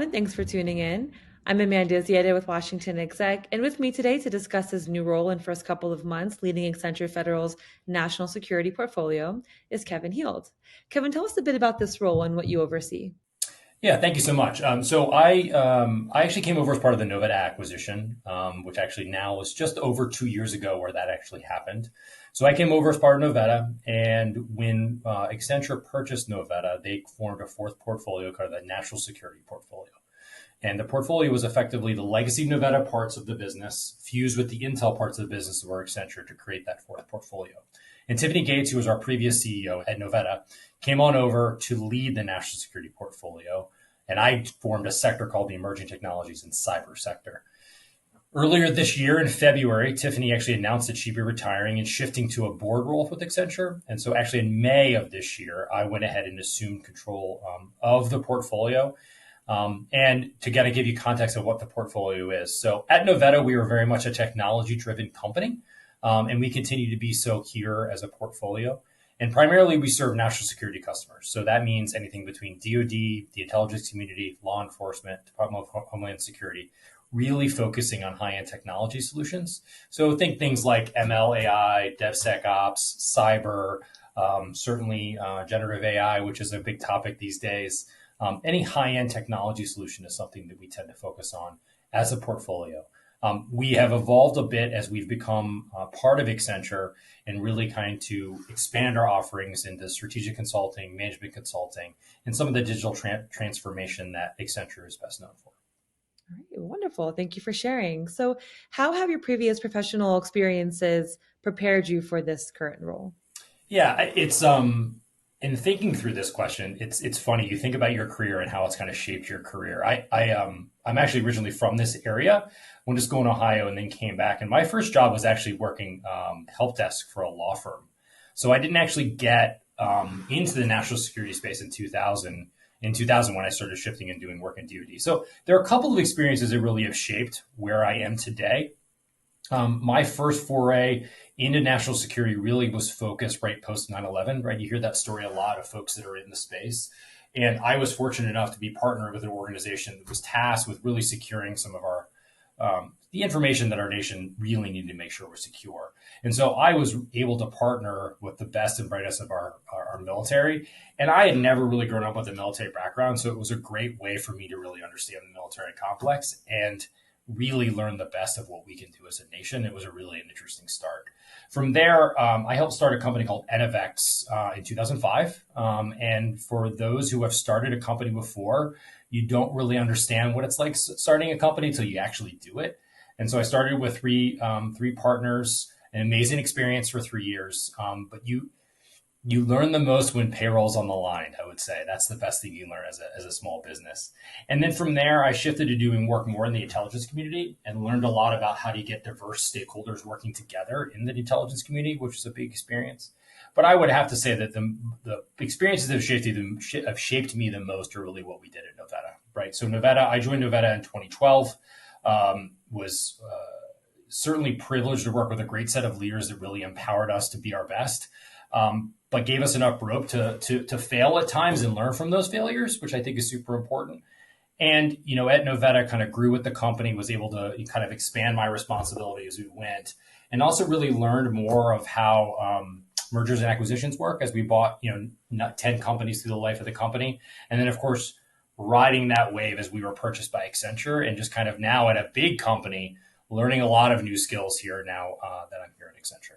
everyone. Thanks for tuning in. I'm Amanda Ziadeh with WashingtonExec, and with me today to discuss his new role in first couple of months leading Accenture Federal's national security portfolio is Kevin Heald. Kevin, tell us a bit about this role and what you oversee. Yeah, thank you so much. So I actually came over as part of the Novetta acquisition, which actually now was just over 2 years ago where that actually happened. So I came over as part of Novetta, and when Accenture purchased Novetta, they formed a fourth portfolio called the National Security Portfolio. And the portfolio was effectively the legacy Novetta parts of the business fused with the Intel parts of the business of our Accenture to create that fourth portfolio. And Tiffany Gates, who was our previous CEO at Novetta, came on over to lead the national security portfolio. And I formed a sector called the Emerging Technologies and Cyber sector. Earlier this year in February, Tiffany actually announced that she'd be retiring and shifting to a board role with Accenture. And so actually in May of this year, I went ahead and assumed control of the portfolio. And to kind of give you context of what the portfolio is. So at Novetta, we were very much a technology-driven company, and we continue to be so here as a portfolio. And primarily, we serve national security customers. So that means anything between DoD, the intelligence community, law enforcement, Department of Homeland Security, really focusing on high-end technology solutions. So think things like ML, AI, DevSecOps, cyber, certainly generative AI, which is a big topic these days. Any high-end technology solution is something that we tend to focus on as a portfolio. We have evolved a bit as we've become part of Accenture and really kind to expand our offerings into strategic consulting, management consulting, and some of the digital transformation that Accenture is best known for. All right, wonderful. Thank you for sharing. So, how have your previous professional experiences prepared you for this current role? Yeah, it's in thinking through this question, it's funny. You think about your career and how it's kind of shaped your career. I'm actually originally from this area, went to school in Ohio, and then came back. And my first job was actually working help desk for a law firm. So I didn't actually get into the national security space in 2000. In 2000, when I started shifting and doing work in DoD. So there are a couple of experiences that really have shaped where I am today. My first foray into national security really was focused right post 9/11, right? You hear that story a lot of folks that are in the space. And I was fortunate enough to be partnered with an organization that was tasked with really securing some of our, the information that our nation really needed to make sure was secure. And so I was able to partner with the best and brightest of our military. And I had never really grown up with a military background. So it was a great way for me to really understand the military complex and really learn the best of what we can do as a nation. It was a really an interesting start. From there, I helped start a company called NFX in 2005. And for those who have started a company before, you don't really understand what it's like starting a company until you actually do it. And so I started with three partners, an amazing experience for 3 years. But you learn the most when payroll's on the line, I would say. That's the best thing you learn as a small business. And then from there, I shifted to doing work more in the intelligence community and learned a lot about how to get diverse stakeholders working together in the intelligence community, which is a big experience. But I would have to say that the experiences that have shaped me the most are really what we did at Novetta, right? So I joined Novetta in 2012, was certainly privileged to work with a great set of leaders that really empowered us to be our best. But gave us enough rope to fail at times and learn from those failures, which I think is super important. And, at Novetta kind of grew with the company, was able to kind of expand my responsibility as we went, and also really learned more of how mergers and acquisitions work as we bought, not 10 companies through the life of the company. And then, of course, riding that wave as we were purchased by Accenture and just kind of now at a big company, learning a lot of new skills here now that I'm here at Accenture.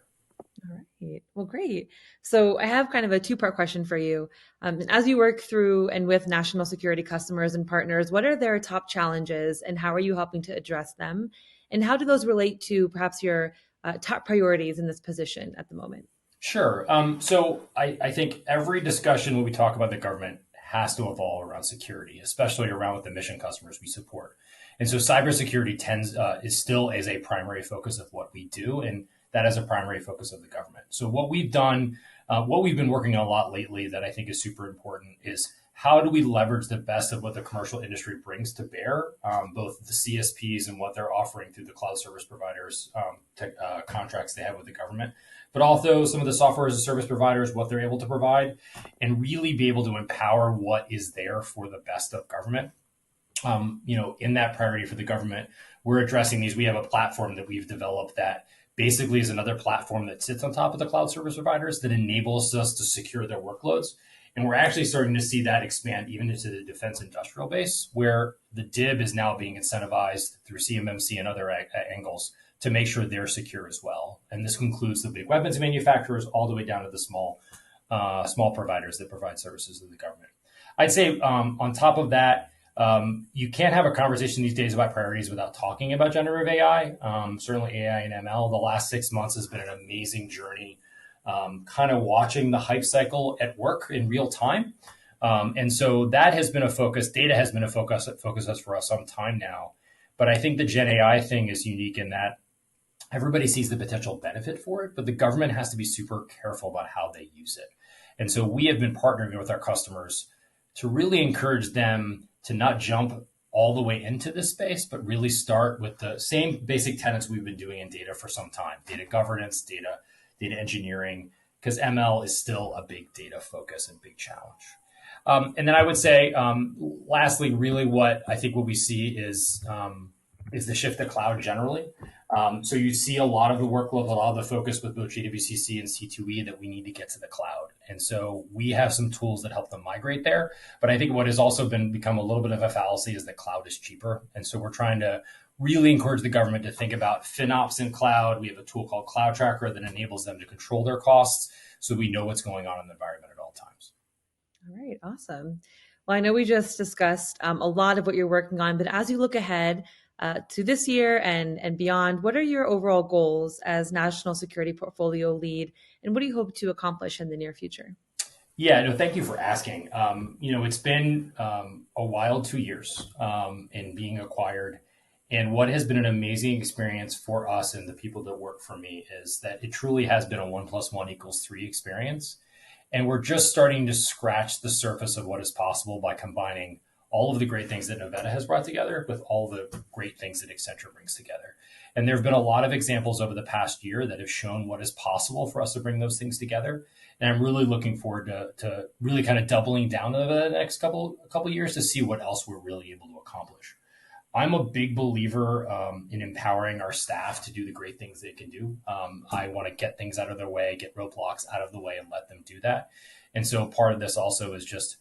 All right. Well, great. So I have kind of a two-part question for you. As you work through and with national security customers and partners, what are their top challenges and how are you helping to address them? And how do those relate to perhaps your top priorities in this position at the moment? Sure. So I think every discussion when we talk about the government has to evolve around security, especially around with the mission customers we support. And so cybersecurity is still a primary focus of what we do. And that is a primary focus of the government. So what we've done, what we've been working on a lot lately that I think is super important is how do we leverage the best of what the commercial industry brings to bear, both the CSPs and what they're offering through the cloud service providers contracts they have with the government, but also some of the software as a service providers, what they're able to provide, and really be able to empower what is there for the best of government. in that priority for the government, we're addressing these. We have a platform that we've developed that basically is another platform that sits on top of the cloud service providers that enables us to secure their workloads. And we're actually starting to see that expand even into the defense industrial base, where the DIB is now being incentivized through CMMC and other angles to make sure they're secure as well. And this includes the big weapons manufacturers all the way down to the small providers that provide services to the government. I'd say on top of that, you can't have a conversation these days about priorities without talking about generative AI. Certainly AI and ML. The last 6 months has been an amazing journey, kind of watching the hype cycle at work in real time. And so that has been a focus. Data has been a focus for us some time now. But I think the Gen AI thing is unique in that everybody sees the potential benefit for it, but the government has to be super careful about how they use it. And so we have been partnering with our customers to really encourage them to not jump all the way into this space, but really start with the same basic tenets we've been doing in data for some time: data governance, data engineering, because ML is still a big data focus and big challenge. And then I would say, lastly, really what we see is the shift to cloud generally. So you see a lot of the workload, a lot of the focus with both JWCC and C2E that we need to get to the cloud. And so we have some tools that help them migrate there. But I think what has also become a little bit of a fallacy is that cloud is cheaper. And so we're trying to really encourage the government to think about FinOps in cloud. We have a tool called Cloud Tracker that enables them to control their costs so we know what's going on in the environment at all times. All right, awesome. Well, I know we just discussed a lot of what you're working on, but as you look ahead to this year and beyond, what are your overall goals as national security portfolio lead, and what do you hope to accomplish in the near future? Yeah, no, thank you for asking. It's been a wild 2 years in being acquired. And what has been an amazing experience for us and the people that work for me is that it truly has been a 1+1=3 experience. And we're just starting to scratch the surface of what is possible by combining all of the great things that Novetta has brought together with all the great things that Accenture brings together. And there have been a lot of examples over the past year that have shown what is possible for us to bring those things together. And I'm really looking forward to really kind of doubling down over the next couple of years to see what else we're really able to accomplish. I'm a big believer in empowering our staff to do the great things they can do. I want to get things out of their way, get roadblocks out of the way, and let them do that. And so part of this also is just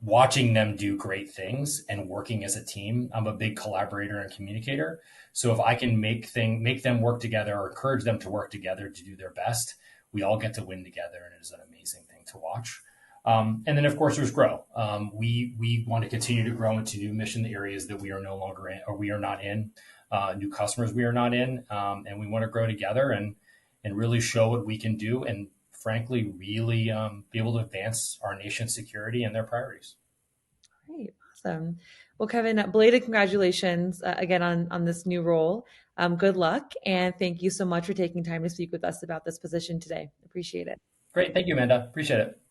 watching them do great things and working as a team. I'm a big collaborator and communicator. So if I can make them work together or encourage them to work together to do their best, we all get to win together, and it is an amazing thing to watch. And then, of course, there's grow. We want to continue to grow into new mission areas that we are no longer in, or we are not in, new customers we are not in, and we want to grow together and really show what we can do, and frankly, really be able to advance our nation's security and their priorities. Great, awesome. Well, Kevin, belated congratulations again on this new role. Good luck, and thank you so much for taking time to speak with us about this position today. Appreciate it. Great. Thank you, Amanda. Appreciate it.